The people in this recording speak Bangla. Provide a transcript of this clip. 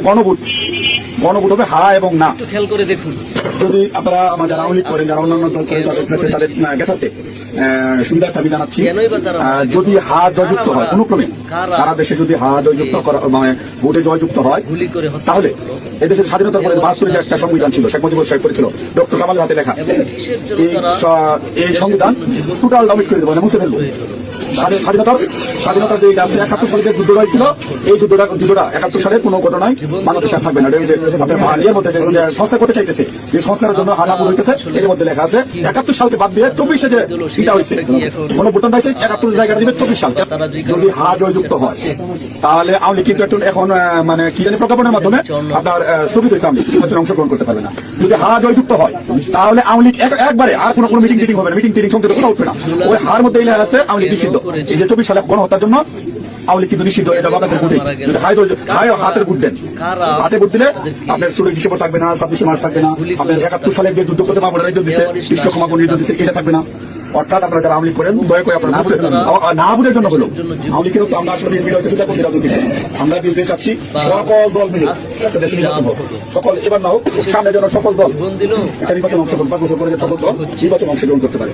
গণভোট গণভোট হবে হা এবং না। খেয়াল করে দেখুন, যদি আপনারা আমার যারা আওয়ামী লীগ করেন, যারা অন্যান্য দল করেন, তাদের জ্ঞাতার্থে সুবিধার দাবি জানাচ্ছি, যদি হা জয়যুক্ত হয় অনুক্রমে সারা দেশে যদি হা জয়যুক্ত মানে ভোটে জয়যুক্ত হয়, তাহলে এদেশের স্বাধীনতার পরে 72 যে একটা সংবিধান ছিল, শেখ মুজিবুর সাহেব করেছিল, ডক্টর কামালের হাতে লেখা, এই সংবিধান টোটাল ডমিট করে দেবো, মানে মুছে ফেলবো। স্বাধীনতার যে 71 সালে যে যুদ্ধ হয়েছিল, এই যুদ্ধটা 71 সালের কোন ঘটনায় বাংলাদেশ আর থাকবে না। আপনার ইয়ের মধ্যে সংস্কার করতে চাইতেছে, যে সংস্কারের জন্য হানাপুর হইতেছে, এর মধ্যে লেখা আছে 71 সালকে বাদ দিয়ে 24 যে এটা হয়েছে গণভোটটা হয়েছে 71 জায়গাটা দিবে 24 সাল। যদি হা জয়যুক্ত হয়, তাহলে আওয়ামী লীগ কিন্তু একটু এখন মানে কি জানি প্রজ্ঞাপনের মাধ্যমে আপনার স্থগিত হয়েছে, আওয়ামী লীগ অংশগ্রহণ করতে পারবে না। যদি হা জয়যুক্ত হয়, তাহলে আওয়ামী লীগ একবারে আর কোনো মিটিং টিটিং হবে না, মিটিং টিটিং সংসদে কোথাও উঠবে না। ওই হার মধ্যে লেখা আছে আওয়ামী লীগ নিষিদ্ধ। এই যে 24 সালে গণহত্যার জন্য আওয়ামী লীগ কিন্তু নিষিদ্ধ, এটা আপনাদের ভোটে হাতের ভোট দেন, হাতে ভোট দিলে আপনার 16 ডিসেম্বর থাকবে না, 26 মার্চ থাকবে না, আপনার 71 সালে যে যুদ্ধ করতে মামলার নির্দেশ দিচ্ছে, বিশ্বকর্মা নির্দেশ দিচ্ছে, এটা থাকবে না। অর্থাৎ আপনারা যারা আওয়ামী লীগ করেন, দয়া করে আপনারা না ভোটের জন্য হলো আওয়ামী লীগের তো আমরা আসলে আমরা বিরুদ্ধে চাচ্ছি সকল দল মিলে সকল, এবার না হোক সামনে যেন সকল দল একটা নির্বাচন অংশগ্রহণ 5 বছর পরে সকল দল নির্বাচন অংশগ্রহণ করতে পারে।